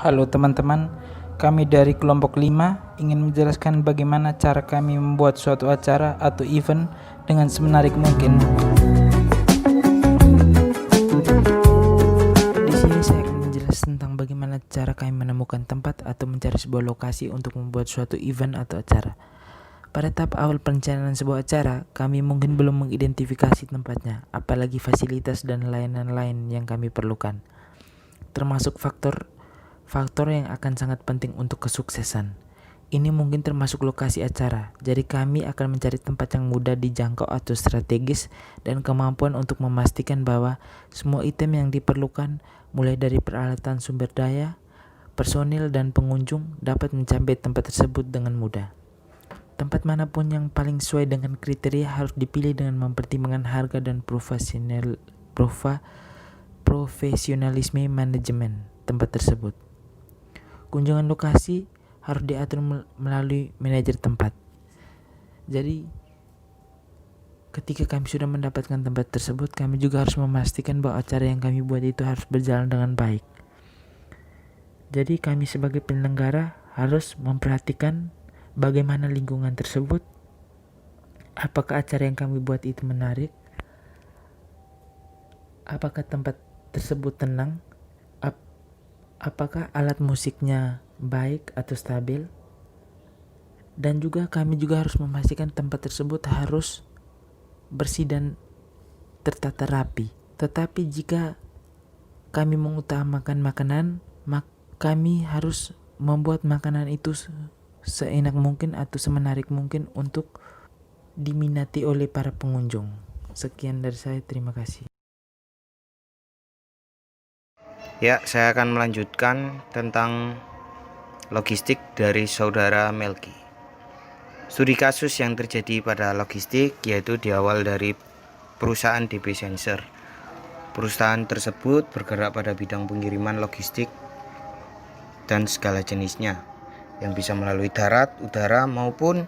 Halo teman-teman, kami dari kelompok 5 ingin menjelaskan bagaimana cara kami membuat suatu acara atau event dengan semenarik mungkin. Di sini saya akan menjelaskan tentang bagaimana cara kami menemukan tempat atau mencari sebuah lokasi untuk membuat suatu event atau acara. Pada tahap awal perencanaan sebuah acara, kami mungkin belum mengidentifikasi tempatnya, apalagi fasilitas dan layanan lain yang kami perlukan, termasuk faktor yang akan sangat penting untuk kesuksesan. Ini mungkin termasuk lokasi acara, jadi kami akan mencari tempat yang mudah dijangkau atau strategis dan kemampuan untuk memastikan bahwa semua item yang diperlukan, mulai dari peralatan sumber daya, personil, dan pengunjung dapat mencapai tempat tersebut dengan mudah. Tempat manapun yang paling sesuai dengan kriteria harus dipilih dengan mempertimbangkan harga dan profesionalisme manajemen tempat tersebut. Kunjungan lokasi harus diatur melalui manajer tempat. Jadi, ketika kami sudah mendapatkan tempat tersebut, kami juga harus memastikan bahwa acara yang kami buat itu harus berjalan dengan baik. Jadi, kami sebagai penyelenggara harus memperhatikan bagaimana lingkungan tersebut, apakah acara yang kami buat itu menarik, apakah tempat tersebut tenang, apakah alat musiknya baik atau stabil, dan juga kami juga harus memastikan tempat tersebut harus bersih dan tertata rapi. Tetapi jika kami mengutamakan makanan, maka kami harus membuat makanan itu seenak mungkin atau semenarik mungkin untuk diminati oleh para pengunjung. Sekian dari saya, terima kasih. Ya, saya akan melanjutkan tentang logistik dari saudara Melki. Studi kasus yang terjadi pada logistik yaitu diawal dari perusahaan DB Sensor. Perusahaan tersebut bergerak pada bidang pengiriman logistik dan segala jenisnya yang bisa melalui darat, udara maupun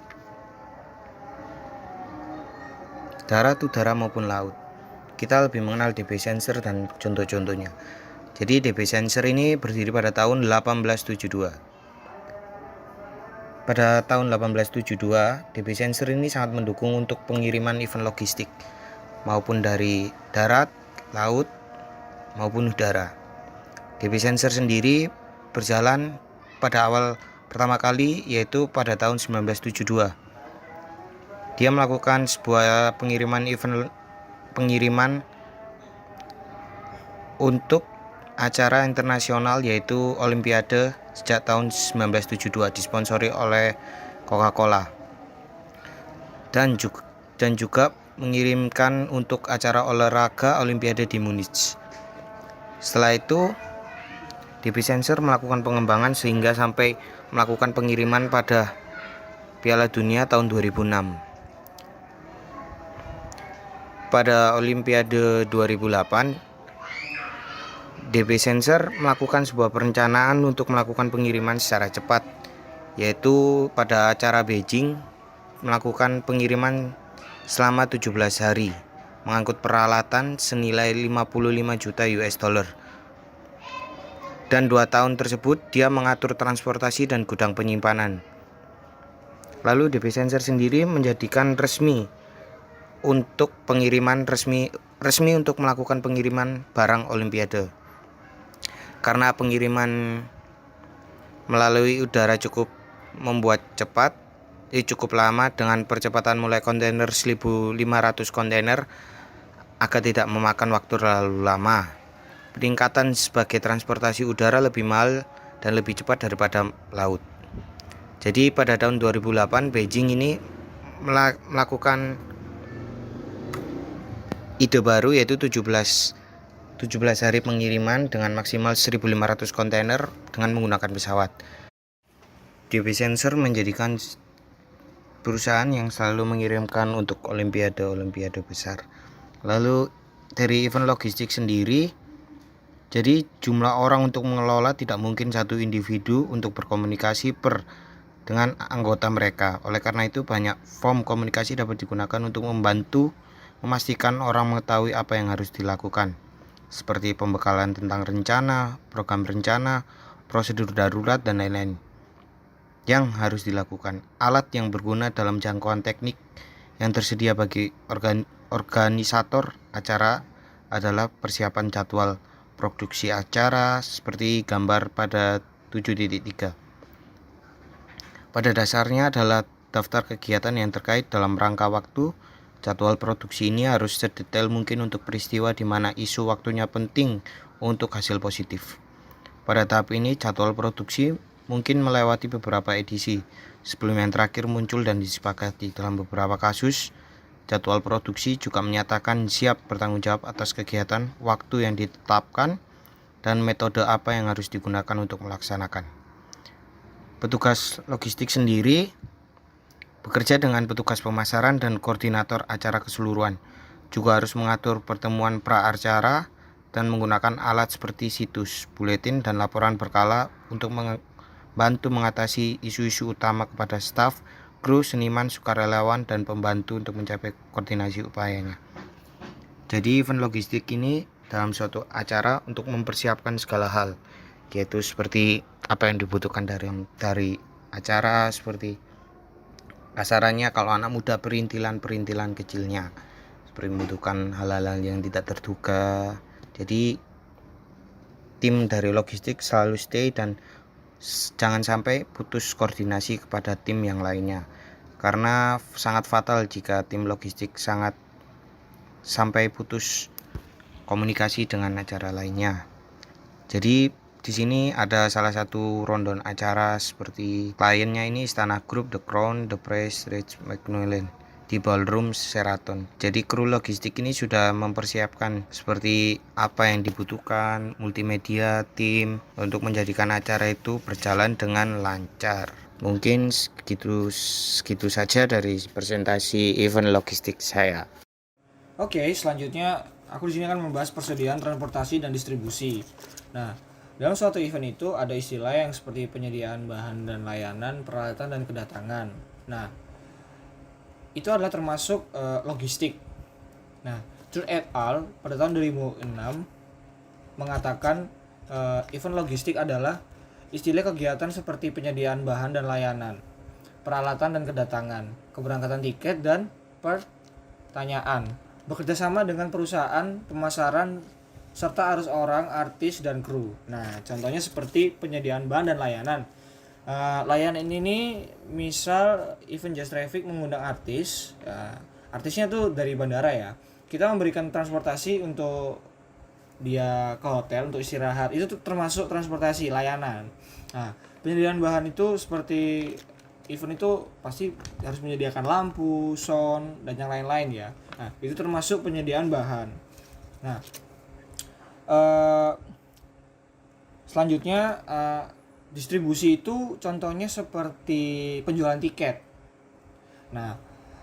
laut. Kita lebih mengenal DB Sensor dan contoh-contohnya. Jadi DB Sensor ini berdiri pada tahun 1872. Pada tahun 1872, DB Sensor ini sangat mendukung untuk pengiriman event logistik, maupun dari darat, laut, maupun udara. DB Sensor sendiri berjalan pada awal pertama kali yaitu pada tahun 1972. Dia melakukan sebuah pengiriman untuk acara internasional yaitu Olimpiade sejak tahun 1972 disponsori oleh Coca-Cola dan juga mengirimkan untuk acara olahraga Olimpiade di Munich. Setelah itu DB Sensor melakukan pengembangan sehingga sampai melakukan pengiriman pada Piala Dunia tahun 2006. Pada Olimpiade 2008, DB Sensor melakukan sebuah perencanaan untuk melakukan pengiriman secara cepat, yaitu pada acara Beijing melakukan pengiriman selama 17 hari, mengangkut peralatan senilai 55 juta US dollar. Dan 2 tahun tersebut dia mengatur transportasi dan gudang penyimpanan. Lalu DB Sensor sendiri menjadikan resmi untuk melakukan pengiriman barang Olimpiade. Karena pengiriman melalui udara cukup lama dengan percepatan mulai kontainer 1.500 kontainer agar tidak memakan waktu terlalu lama. Peningkatan sebagai transportasi udara lebih mahal dan lebih cepat daripada laut. Jadi pada tahun 2008 Beijing ini melakukan ide baru yaitu 17 hari pengiriman dengan maksimal 1.500 kontainer dengan menggunakan pesawat. DB Sensor menjadikan perusahaan yang selalu mengirimkan untuk olimpiade besar. Lalu dari event logistik sendiri, jadi jumlah orang untuk mengelola tidak mungkin satu individu untuk berkomunikasi dengan anggota mereka. Oleh karena itu banyak form komunikasi dapat digunakan untuk membantu memastikan orang mengetahui apa yang harus dilakukan, seperti pembekalan tentang rencana, program rencana, prosedur darurat, dan lain-lain yang harus dilakukan. Alat yang berguna dalam jangkauan teknik yang tersedia bagi organisator acara adalah persiapan jadwal produksi acara seperti gambar pada 7.3. Pada dasarnya adalah daftar kegiatan yang terkait dalam rangka waktu. Jadwal produksi ini harus sedetail mungkin untuk peristiwa di mana isu waktunya penting untuk hasil positif. Pada tahap ini, jadwal produksi mungkin melewati beberapa edisi sebelum yang terakhir muncul dan disepakati. Dalam beberapa kasus, jadwal produksi juga menyatakan siap bertanggung jawab atas kegiatan, waktu yang ditetapkan, dan metode apa yang harus digunakan untuk melaksanakan. Petugas logistik sendiri bekerja dengan petugas pemasaran dan koordinator acara keseluruhan. Juga harus mengatur pertemuan pra-acara dan menggunakan alat seperti situs, buletin, dan laporan berkala untuk membantu mengatasi isu-isu utama kepada staf, kru, seniman, sukarelawan, dan pembantu untuk mencapai koordinasi upayanya. Jadi event logistik ini dalam suatu acara untuk mempersiapkan segala hal, yaitu seperti apa yang dibutuhkan dari acara, seperti kasarannya kalau anak muda perintilan kecilnya seperti membutuhkan hal-hal yang tidak terduga. Jadi tim dari logistik selalu stay dan jangan sampai putus koordinasi kepada tim yang lainnya, karena sangat fatal jika tim logistik sampai putus komunikasi dengan acara lainnya. Jadi di sini ada salah satu rundown acara seperti kliennya ini Istana Group, The Crown, The Press, Rich Macmillan di Ballroom Sheraton. Jadi kru logistik ini sudah mempersiapkan seperti apa yang dibutuhkan, multimedia, tim untuk menjadikan acara itu berjalan dengan lancar. Mungkin segitu saja dari presentasi event logistik saya. Oke, selanjutnya aku di sini akan membahas persediaan transportasi dan distribusi. Nah, dalam suatu event itu ada istilah yang seperti penyediaan bahan dan layanan, peralatan dan kedatangan. Nah, itu adalah termasuk logistik. Nah, Church et al. Pada tahun 2006 mengatakan event logistik adalah istilah kegiatan seperti penyediaan bahan dan layanan, peralatan dan kedatangan, keberangkatan tiket dan pertanyaan, bekerjasama dengan perusahaan, pemasaran, serta arus orang, artis, dan kru. Nah, contohnya seperti penyediaan bahan dan layanan. Layanan ini misal event Just Traffic mengundang artis, artisnya tuh dari bandara ya. Kita memberikan transportasi untuk dia ke hotel untuk istirahat. Itu tuh termasuk transportasi layanan. Nah, penyediaan bahan itu seperti event itu pasti harus menyediakan lampu, sound, dan yang lain-lain ya. Nah, itu termasuk penyediaan bahan. Nah, selanjutnya distribusi itu contohnya seperti penjualan tiket. Nah,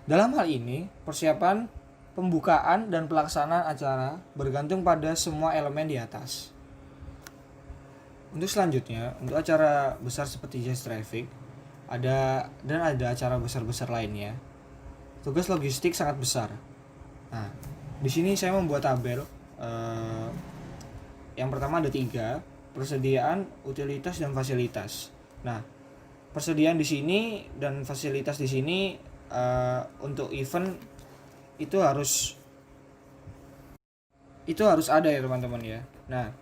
dalam hal ini persiapan pembukaan dan pelaksanaan acara bergantung pada semua elemen di atas. Untuk selanjutnya, untuk acara besar seperti Just Traffic ada acara besar-besar lainnya. Tugas logistik sangat besar. Nah, di sini saya membuat tabel. Yang pertama ada 3, persediaan, utilitas, dan fasilitas. Nah, persediaan di sini dan fasilitas di sini untuk event itu harus ada ya teman-teman ya. Nah,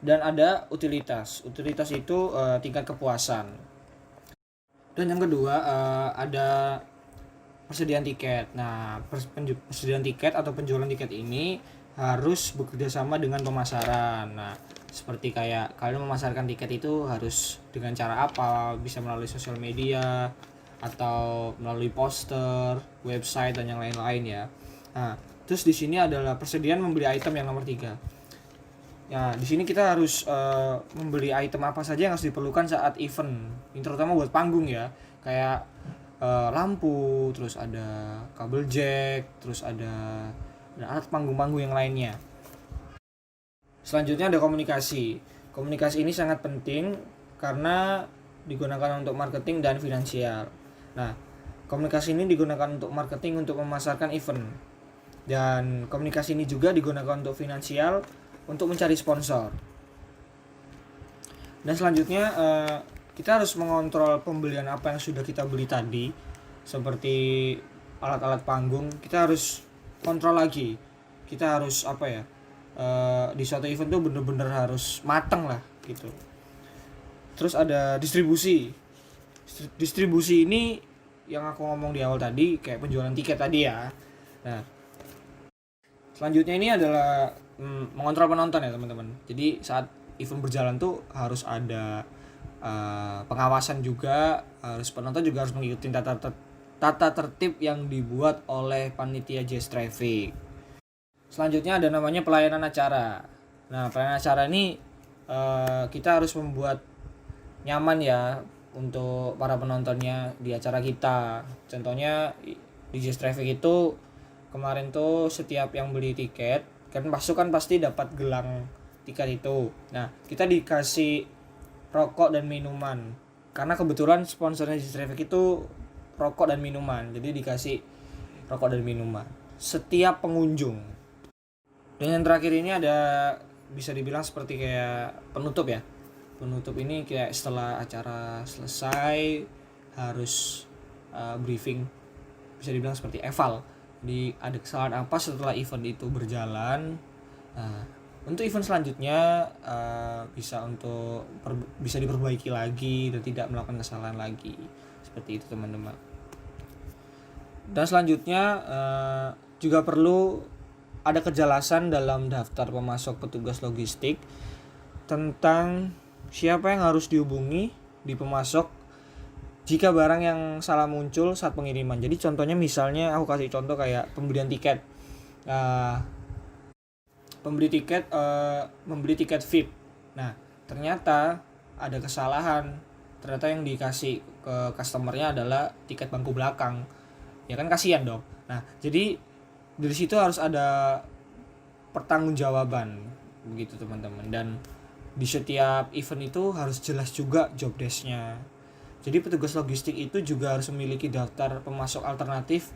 dan ada utilitas. Utilitas itu tingkat kepuasan. Dan yang kedua ada persediaan tiket. Nah, persediaan tiket atau penjualan tiket ini harus bekerja sama dengan pemasaran. Nah, seperti kayak kalian memasarkan tiket itu harus dengan cara apa? Bisa melalui sosial media atau melalui poster, website, dan yang lain-lain ya. Nah, terus di sini adalah persediaan membeli item yang nomor 3. Ya, di sini kita harus membeli item apa saja yang harus diperlukan saat event. Ini terutama buat panggung ya. Kayak lampu, terus ada kabel jack, terus ada alat panggung-panggung yang lainnya. Selanjutnya ada komunikasi. Komunikasi ini sangat penting karena digunakan untuk marketing dan finansial. Nah, komunikasi ini digunakan untuk marketing untuk memasarkan event. Dan komunikasi ini juga digunakan untuk finansial untuk mencari sponsor. Dan selanjutnya kita harus mengontrol pembelian apa yang sudah kita beli tadi, seperti alat-alat panggung. Kita harus kontrol lagi. Kita harus di suatu event tuh bener-bener harus mateng lah gitu. Terus ada distribusi. Distribusi ini yang aku ngomong di awal tadi, kayak penjualan tiket tadi ya. Nah, selanjutnya ini adalah mengontrol penonton ya teman-teman. Jadi saat event berjalan tuh harus ada pengawasan juga, penonton juga harus mengikuti tata tertib yang dibuat oleh panitia Jazz Traffic. Selanjutnya ada namanya pelayanan acara. Nah, pelayanan acara ini kita harus membuat nyaman ya untuk para penontonnya di acara kita. Contohnya di Jazz Traffic itu kemarin tuh setiap yang beli tiket kan masuk kan pasti dapat gelang tiket itu. Nah, kita dikasih rokok dan minuman. Karena kebetulan sponsornya Jazz Traffic itu rokok dan minuman. Jadi dikasih rokok dan minuman setiap pengunjung. Dan yang terakhir ini ada bisa dibilang seperti kayak penutup ya. Penutup ini kayak setelah acara selesai harus briefing, bisa dibilang seperti eval. Jadi ada kesalahan apa setelah event itu berjalan. Untuk event selanjutnya bisa diperbaiki lagi dan tidak melakukan kesalahan lagi. Seperti itu teman-teman. Dan selanjutnya juga perlu ada kejelasan dalam daftar pemasok petugas logistik tentang siapa yang harus dihubungi di pemasok jika barang yang salah muncul saat pengiriman. Jadi contohnya misalnya aku kasih contoh kayak pembelian tiket. Membeli tiket VIP. Nah, ternyata ada kesalahan. Ternyata yang dikasih ke customernya adalah tiket bangku belakang. Ya kan kasihan dong. Nah, jadi dari situ harus ada pertanggungjawaban begitu teman-teman. Dan di setiap event itu harus jelas juga job desk-nya. Jadi petugas logistik itu juga harus memiliki daftar pemasok alternatif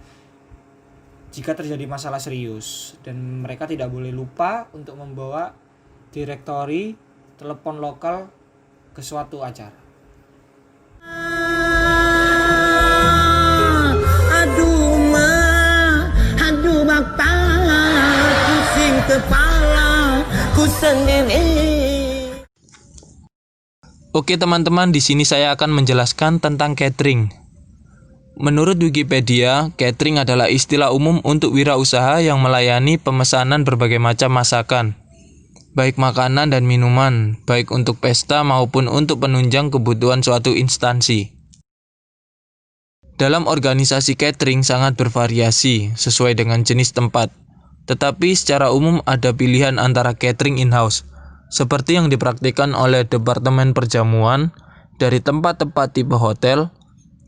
jika terjadi masalah serius, dan mereka tidak boleh lupa untuk membawa direktori telepon lokal ke suatu acara. Aduh kepala, pusing kepala ku sendiri. Oke teman-teman, di sini saya akan menjelaskan tentang catering. Menurut Wikipedia, catering adalah istilah umum untuk wirausaha yang melayani pemesanan berbagai macam masakan, baik makanan dan minuman, baik untuk pesta maupun untuk penunjang kebutuhan suatu instansi. Dalam organisasi catering sangat bervariasi sesuai dengan jenis tempat, tetapi secara umum ada pilihan antara catering in-house, seperti yang dipraktikkan oleh Departemen Perjamuan dari tempat-tempat tipe hotel,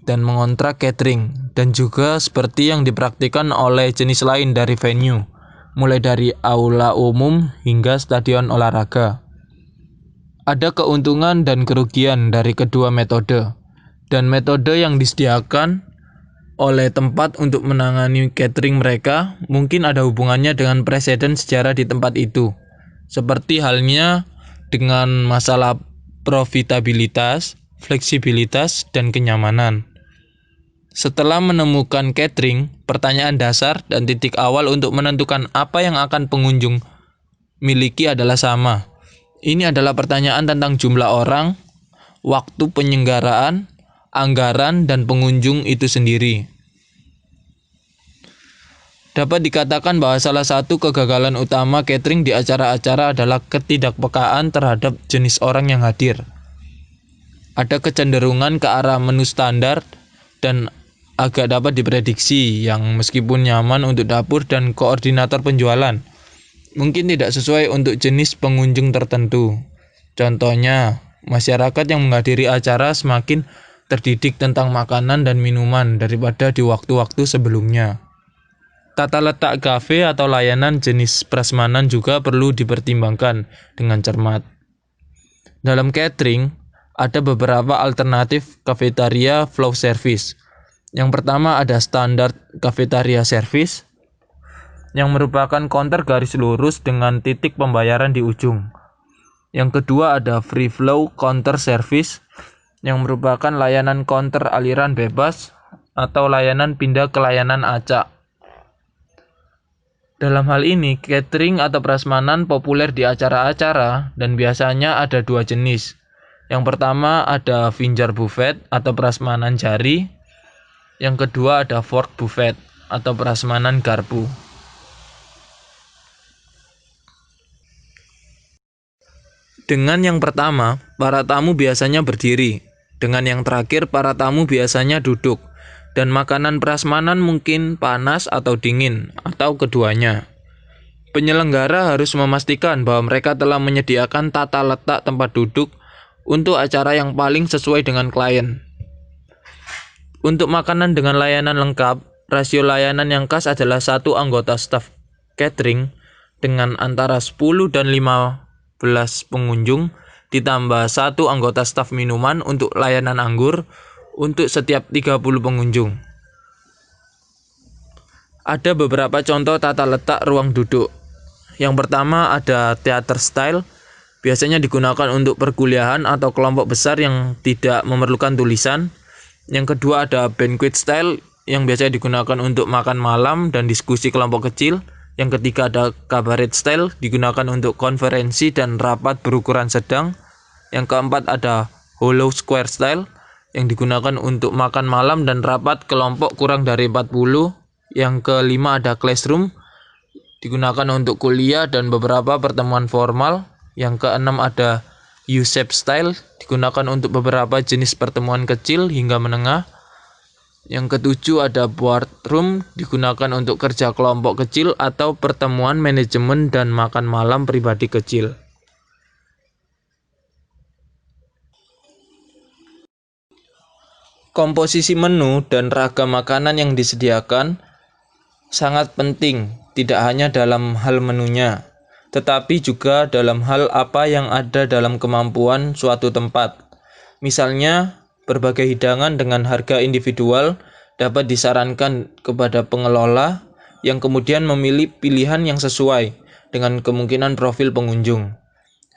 dan mengontrak catering, dan juga seperti yang dipraktikkan oleh jenis lain dari venue, mulai dari aula umum hingga stadion olahraga. Ada keuntungan dan kerugian dari kedua metode, dan metode yang disediakan oleh tempat untuk menangani catering mereka mungkin ada hubungannya dengan presiden sejarah di tempat itu, seperti halnya dengan masalah profitabilitas, fleksibilitas, dan kenyamanan. Setelah menemukan catering, pertanyaan dasar dan titik awal untuk menentukan apa yang akan pengunjung miliki adalah sama. Ini adalah pertanyaan tentang jumlah orang, waktu penyelenggaraan, anggaran, dan pengunjung itu sendiri. Dapat dikatakan bahwa salah satu kegagalan utama catering di acara-acara adalah ketidakpekaan terhadap jenis orang yang hadir. Ada kecenderungan ke arah menu standar dan agak dapat diprediksi yang meskipun nyaman untuk dapur dan koordinator penjualan, mungkin tidak sesuai untuk jenis pengunjung tertentu. Contohnya, masyarakat yang menghadiri acara semakin terdidik tentang makanan dan minuman daripada di waktu-waktu sebelumnya. Tata letak kafe atau layanan jenis prasmanan juga perlu dipertimbangkan dengan cermat. Dalam catering, ada beberapa alternatif cafeteria flow service. Yang pertama ada standar cafeteria service, yang merupakan counter garis lurus dengan titik pembayaran di ujung. Yang kedua ada free flow counter service yang merupakan layanan counter aliran bebas atau layanan pindah ke layanan acak. Dalam hal ini, catering atau prasmanan populer di acara-acara dan biasanya ada dua jenis. Yang pertama ada finger buffet atau prasmanan jari. Yang kedua ada fork buffet atau prasmanan garpu. Dengan yang pertama, para tamu biasanya berdiri. Dengan yang terakhir, para tamu biasanya duduk. Dan makanan prasmanan mungkin panas atau dingin, atau keduanya. Penyelenggara harus memastikan bahwa mereka telah menyediakan tata letak tempat duduk untuk acara yang paling sesuai dengan klien. Untuk makanan dengan layanan lengkap, rasio layanan yang khas adalah 1 anggota staf catering dengan antara 10 dan 15 pengunjung, ditambah 1 anggota staf minuman untuk layanan anggur untuk setiap 30 pengunjung. Ada beberapa contoh tata letak ruang duduk. Yang pertama ada theater style, biasanya digunakan untuk perkuliahan atau kelompok besar yang tidak memerlukan tulisan. Yang kedua ada banquet style, yang biasanya digunakan untuk makan malam dan diskusi kelompok kecil. Yang ketiga ada cabaret style, digunakan untuk konferensi dan rapat berukuran sedang. Yang keempat ada hollow square style, yang digunakan untuk makan malam dan rapat kelompok kurang dari 40. Yang kelima ada classroom, digunakan untuk kuliah dan beberapa pertemuan formal. Yang keenam ada U-shape style, digunakan untuk beberapa jenis pertemuan kecil hingga menengah. Yang ketujuh ada boardroom, digunakan untuk kerja kelompok kecil atau pertemuan manajemen dan makan malam pribadi kecil. Komposisi menu dan ragam makanan yang disediakan sangat penting, tidak hanya dalam hal menunya, tetapi juga dalam hal apa yang ada dalam kemampuan suatu tempat. Misalnya, berbagai hidangan dengan harga individual dapat disarankan kepada pengelola yang kemudian memilih pilihan yang sesuai dengan kemungkinan profil pengunjung.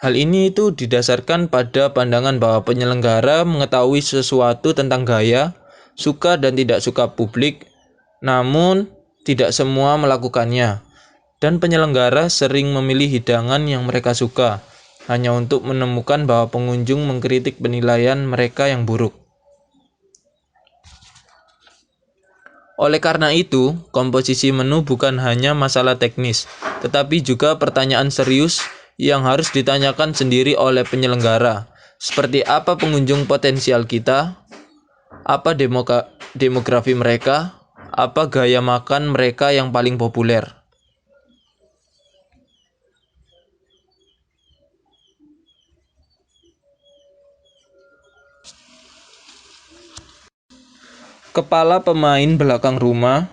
Hal ini itu didasarkan pada pandangan bahwa penyelenggara mengetahui sesuatu tentang gaya, suka dan tidak suka publik, namun tidak semua melakukannya. Dan penyelenggara sering memilih hidangan yang mereka suka, hanya untuk menemukan bahwa pengunjung mengkritik penilaian mereka yang buruk. Oleh karena itu, komposisi menu bukan hanya masalah teknis, tetapi juga pertanyaan serius yang harus ditanyakan sendiri oleh penyelenggara. Seperti apa pengunjung potensial kita? Apa demografi mereka? Apa gaya makan mereka yang paling populer? Kepala pemain belakang rumah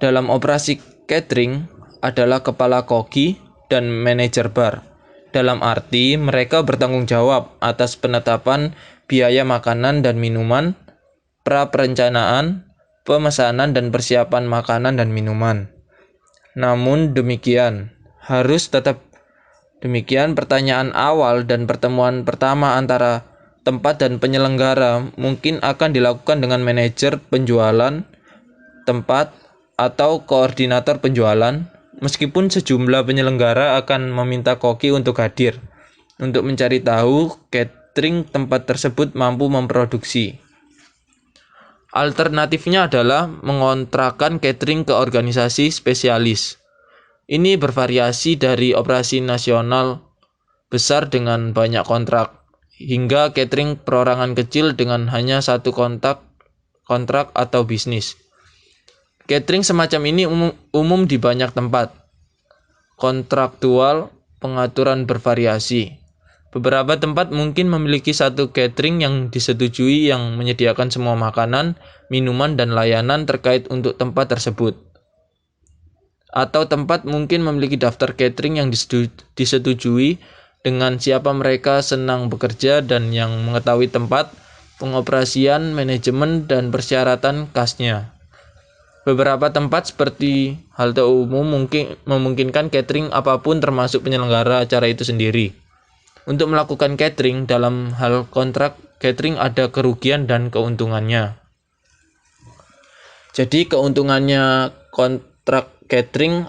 dalam operasi catering adalah kepala koki dan manajer bar. Dalam arti mereka bertanggung jawab atas penetapan biaya makanan dan minuman, pra-perencanaan, pemesanan dan persiapan makanan dan minuman. Namun demikian, harus tetap demikian pertanyaan awal dan pertemuan pertama antara tempat dan penyelenggara mungkin akan dilakukan dengan manajer penjualan tempat atau koordinator penjualan, meskipun sejumlah penyelenggara akan meminta koki untuk hadir untuk mencari tahu catering tempat tersebut mampu memproduksi. Alternatifnya adalah mengontrakkan catering ke organisasi spesialis. Ini bervariasi dari operasi nasional besar dengan banyak kontrak, hingga catering perorangan kecil dengan hanya satu kontrak atau bisnis. Catering semacam ini umum di banyak tempat. Kontraktual pengaturan bervariasi. Beberapa tempat mungkin memiliki satu catering yang disetujui yang menyediakan semua makanan, minuman, dan layanan terkait untuk tempat tersebut. Atau tempat mungkin memiliki daftar catering yang disetujui dengan siapa mereka senang bekerja dan yang mengetahui tempat, pengoperasian, manajemen, dan persyaratan khasnya. Beberapa tempat seperti halte umum memungkinkan catering apapun termasuk penyelenggara acara itu sendiri. Untuk melakukan catering dalam hal kontrak catering ada kerugian dan keuntungannya. Jadi keuntungannya kontrak catering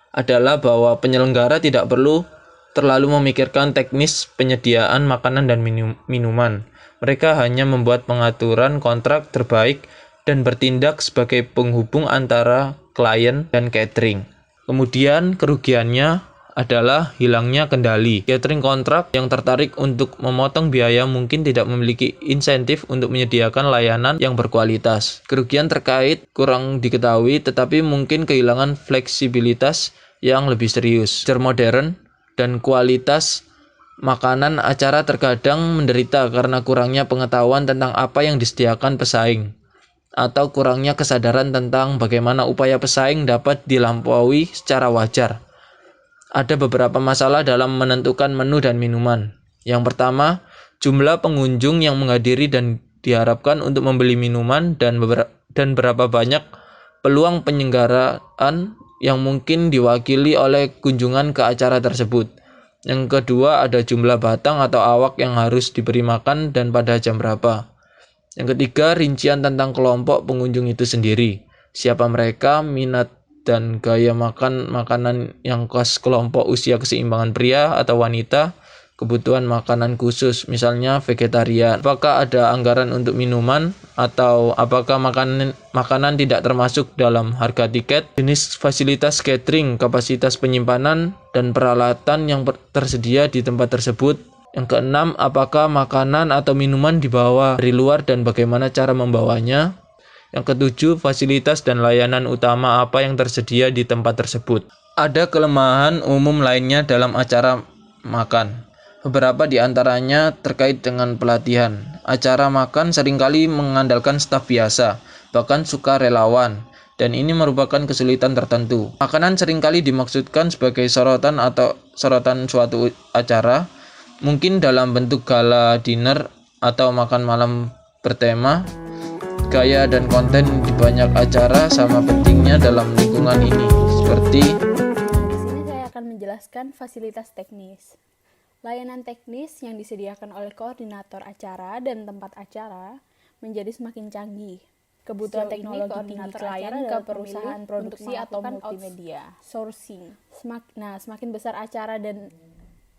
adalah bahwa penyelenggara tidak perlu terlalu memikirkan teknis penyediaan makanan dan minuman. Mereka hanya membuat pengaturan kontrak terbaik dan bertindak sebagai penghubung antara klien dan catering. Kemudian kerugiannya adalah hilangnya kendali. Catering kontrak yang tertarik untuk memotong biaya mungkin tidak memiliki insentif untuk menyediakan layanan yang berkualitas. Kerugian terkait kurang diketahui, tetapi mungkin kehilangan fleksibilitas yang lebih serius. Modern dan kualitas makanan acara terkadang menderita karena kurangnya pengetahuan tentang apa yang disediakan pesaing, atau kurangnya kesadaran tentang bagaimana upaya pesaing dapat dilampaui secara wajar. Ada beberapa masalah dalam menentukan menu dan minuman. Yang pertama, jumlah pengunjung yang menghadiri dan diharapkan untuk membeli minuman dan berapa banyak peluang penyelenggaraan yang mungkin diwakili oleh kunjungan ke acara tersebut. Yang kedua, ada jumlah batang atau awak yang harus diberi makan dan pada jam berapa. Yang ketiga, rincian tentang kelompok pengunjung itu sendiri. Siapa mereka, minat dan gaya makan makanan yang khas kelompok usia keseimbangan pria atau wanita, kebutuhan makanan khusus, misalnya vegetarian. Apakah ada anggaran untuk minuman atau apakah makanan tidak termasuk dalam harga tiket, jenis fasilitas catering, kapasitas penyimpanan, dan peralatan yang tersedia di tempat tersebut. Yang keenam, apakah makanan atau minuman dibawa dari luar dan bagaimana cara membawanya. Yang ketujuh, fasilitas dan layanan utama apa yang tersedia di tempat tersebut. Ada kelemahan umum lainnya dalam acara makan. Beberapa di antaranya terkait dengan pelatihan. Acara makan seringkali mengandalkan staf biasa, bahkan sukarelawan, dan ini merupakan kesulitan tertentu. Makanan seringkali dimaksudkan sebagai sorotan atau sorotan suatu acara, mungkin dalam bentuk gala dinner atau makan malam bertema. Gaya dan konten di banyak acara sama pentingnya dalam lingkungan ini, seperti di sini saya akan menjelaskan fasilitas teknis. Layanan teknis yang disediakan oleh koordinator acara dan tempat acara menjadi semakin canggih. Kebutuhan teknologi tinggi klien ke perusahaan produksi atau multimedia. Sourcing. Semakin besar acara dan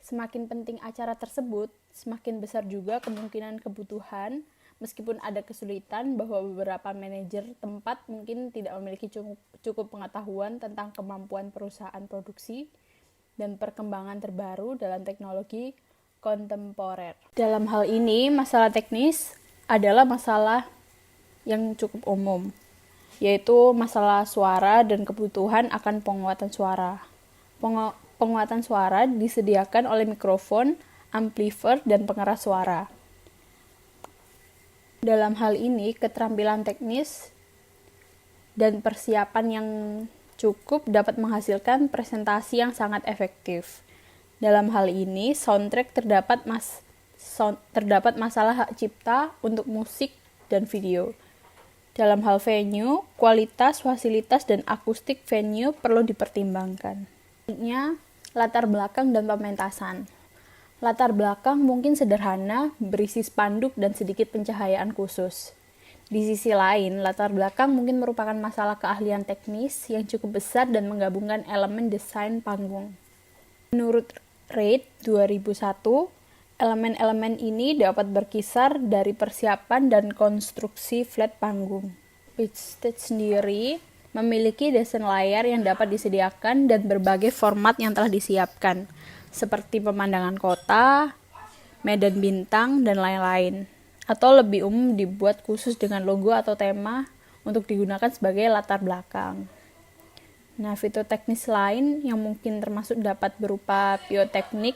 semakin penting acara tersebut, semakin besar juga kemungkinan kebutuhan. Meskipun ada kesulitan bahwa beberapa manajer tempat mungkin tidak memiliki cukup pengetahuan tentang kemampuan perusahaan produksi dan perkembangan terbaru dalam teknologi kontemporer. Dalam hal ini, masalah teknis adalah masalah yang cukup umum, yaitu masalah suara dan kebutuhan akan penguatan suara. Penguatan suara disediakan oleh mikrofon, amplifier, dan pengeras suara. Dalam hal ini, keterampilan teknis dan persiapan yang cukup dapat menghasilkan presentasi yang sangat efektif. Dalam hal ini, soundtrack terdapat masalah hak cipta untuk musik dan video. Dalam hal venue, kualitas, fasilitas, dan akustik venue perlu dipertimbangkan. Selanjutnya, latar belakang dan pementasan. Latar belakang mungkin sederhana, berisi spanduk dan sedikit pencahayaan khusus. Di sisi lain, latar belakang mungkin merupakan masalah keahlian teknis yang cukup besar dan menggabungkan elemen desain panggung. Menurut Reid 2001, elemen-elemen ini dapat berkisar dari persiapan dan konstruksi flat panggung. Pitch stage sendiri memiliki desain layar yang dapat disediakan dan berbagai format yang telah disiapkan, seperti pemandangan kota, medan bintang, dan lain-lain. Atau lebih umum dibuat khusus dengan logo atau tema untuk digunakan sebagai latar belakang. Nah, fitur teknis lain yang mungkin termasuk dapat berupa pieteknik,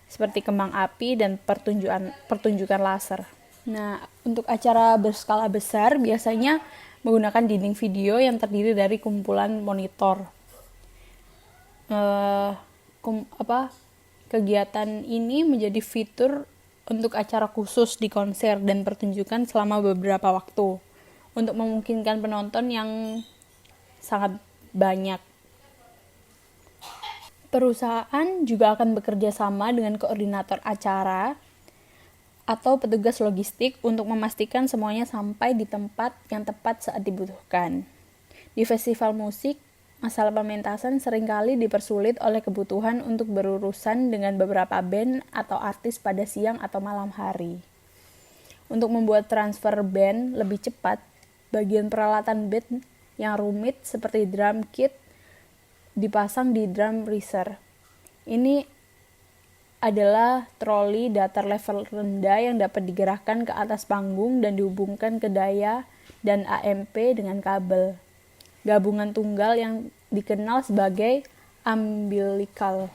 seperti kembang api dan pertunjukan laser. Nah, untuk acara berskala besar biasanya menggunakan dinding video yang terdiri dari kumpulan monitor. Kegiatan ini menjadi fitur untuk acara khusus di konser dan pertunjukan selama beberapa waktu untuk memungkinkan penonton yang sangat banyak. Perusahaan juga akan bekerja sama dengan koordinator acara atau petugas logistik untuk memastikan semuanya sampai di tempat yang tepat saat dibutuhkan. Di festival musik, masalah pementasan seringkali dipersulit oleh kebutuhan untuk berurusan dengan beberapa band atau artis pada siang atau malam hari. Untuk membuat transfer band lebih cepat, bagian peralatan band yang rumit seperti drum kit dipasang di drum riser. Ini adalah troli datar level rendah yang dapat digerakkan ke atas panggung dan dihubungkan ke daya dan AMP dengan kabel. Gabungan tunggal yang dikenal sebagai umbilical,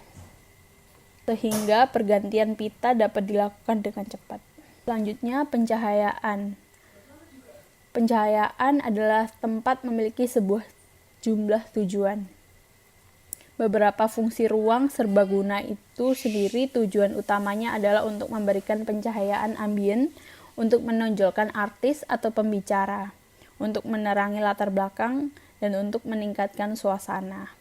sehingga pergantian pita dapat dilakukan dengan cepat. Selanjutnya, pencahayaan. Pencahayaan adalah tempat memiliki sebuah jumlah tujuan. Beberapa fungsi ruang serbaguna itu sendiri tujuan utamanya adalah untuk memberikan pencahayaan ambien, untuk menonjolkan artis atau pembicara, untuk menerangi latar belakang, dan untuk meningkatkan suasana.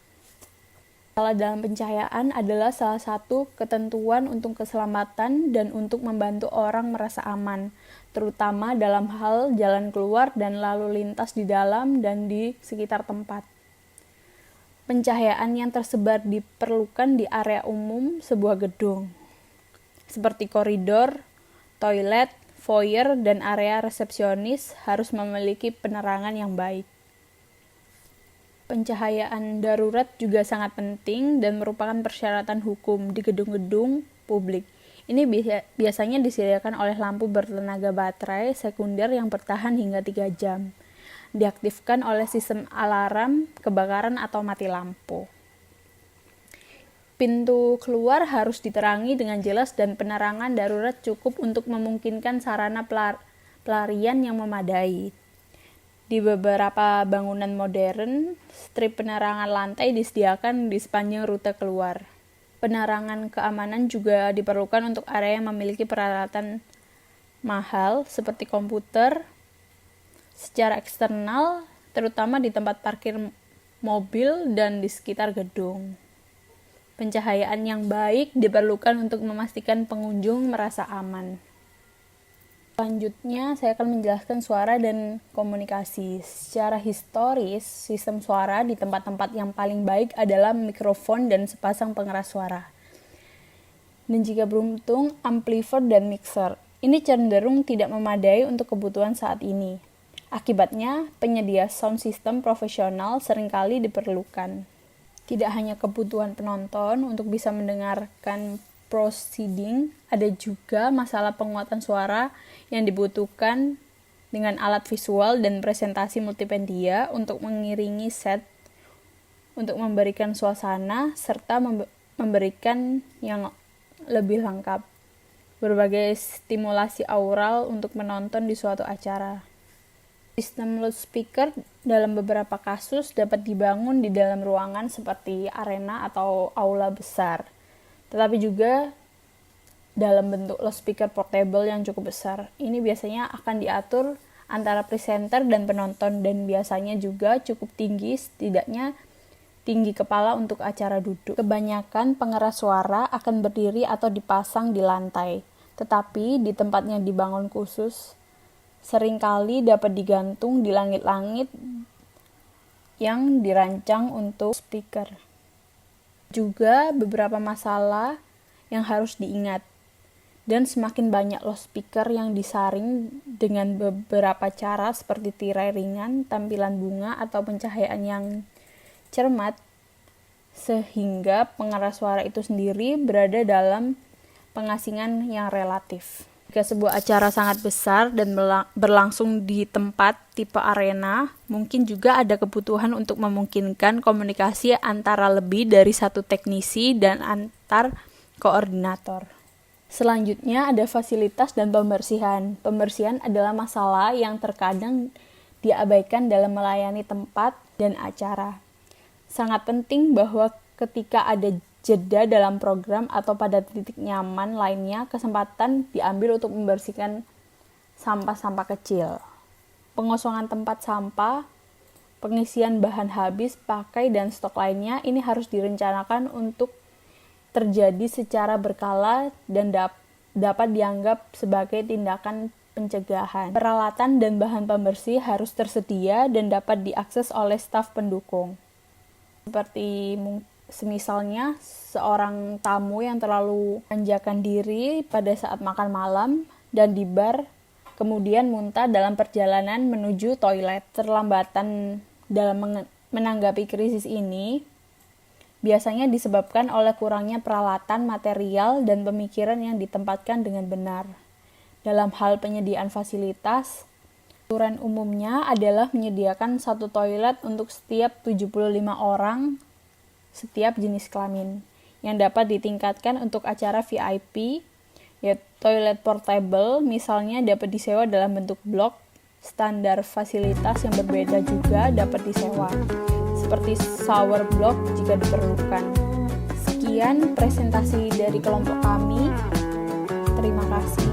Masalah dalam pencahayaan adalah salah satu ketentuan untuk keselamatan dan untuk membantu orang merasa aman, terutama dalam hal jalan keluar dan lalu lintas di dalam dan di sekitar tempat. Pencahayaan yang tersebar diperlukan di area umum sebuah gedung, seperti koridor, toilet, foyer, dan area resepsionis harus memiliki penerangan yang baik. Pencahayaan darurat juga sangat penting dan merupakan persyaratan hukum di gedung-gedung publik. Ini biasanya disediakan oleh lampu bertenaga baterai sekunder yang bertahan hingga 3 jam. Diaktifkan oleh sistem alarm, kebakaran, atau mati lampu. Pintu keluar harus diterangi dengan jelas dan penerangan darurat cukup untuk memungkinkan sarana pelarian yang memadai. Di beberapa bangunan modern, strip penerangan lantai disediakan di sepanjang rute keluar. Penerangan keamanan juga diperlukan untuk area yang memiliki peralatan mahal seperti komputer, secara eksternal, terutama di tempat parkir mobil dan di sekitar gedung. Pencahayaan yang baik diperlukan untuk memastikan pengunjung merasa aman. Selanjutnya, saya akan menjelaskan suara dan komunikasi. Secara historis, sistem suara di tempat-tempat yang paling baik adalah mikrofon dan sepasang pengeras suara. Dan jika beruntung, amplifier dan mixer. Ini cenderung tidak memadai untuk kebutuhan saat ini. Akibatnya, penyedia sound system profesional seringkali diperlukan. Tidak hanya kebutuhan penonton untuk bisa mendengarkan proceeding, ada juga masalah penguatan suara yang dibutuhkan dengan alat visual dan presentasi multimedia untuk mengiringi set, untuk memberikan suasana, serta memberikan yang lebih lengkap. Berbagai stimulasi aural untuk menonton di suatu acara. Sistem loudspeaker dalam beberapa kasus dapat dibangun di dalam ruangan seperti arena atau aula besar, tetapi juga dalam bentuk loudspeaker portable yang cukup besar. Ini biasanya akan diatur antara presenter dan penonton dan biasanya juga cukup tinggi, setidaknya tinggi kepala untuk acara duduk. Kebanyakan pengeras suara akan berdiri atau dipasang di lantai, tetapi di tempat yang dibangun khusus, seringkali dapat digantung di langit-langit yang dirancang untuk speaker. Juga beberapa masalah yang harus diingat, dan semakin banyak loudspeaker yang disaring dengan beberapa cara seperti tirai ringan, tampilan bunga, atau pencahayaan yang cermat, sehingga pengeras suara itu sendiri berada dalam pengasingan yang relatif. Jika sebuah acara sangat besar dan berlangsung di tempat tipe arena, mungkin juga ada kebutuhan untuk memungkinkan komunikasi antara lebih dari satu teknisi dan antar koordinator. Selanjutnya ada fasilitas dan pembersihan. Pembersihan adalah masalah yang terkadang diabaikan dalam melayani tempat dan acara. Sangat penting bahwa ketika ada jeda dalam program atau pada titik nyaman lainnya, kesempatan diambil untuk membersihkan sampah-sampah kecil. Pengosongan tempat sampah, pengisian bahan habis, pakai, dan stok lainnya ini harus direncanakan untuk terjadi secara berkala dan dapat dianggap sebagai tindakan pencegahan. Peralatan dan bahan pembersih harus tersedia dan dapat diakses oleh staf pendukung. Seperti semisalnya seorang tamu yang terlalu manjakan diri pada saat makan malam dan di bar, kemudian muntah dalam perjalanan menuju toilet. Terlambatan dalam menanggapi krisis ini biasanya disebabkan oleh kurangnya peralatan, material, dan pemikiran yang ditempatkan dengan benar. Dalam hal penyediaan fasilitas, aturan umumnya adalah menyediakan satu toilet untuk setiap 75 orang setiap jenis kelamin, yang dapat ditingkatkan untuk acara VIP, yaitu toilet portable, misalnya dapat disewa dalam bentuk blok. Standar fasilitas yang berbeda juga dapat disewa, seperti shower block jika diperlukan. Sekian presentasi dari kelompok kami. Terima kasih.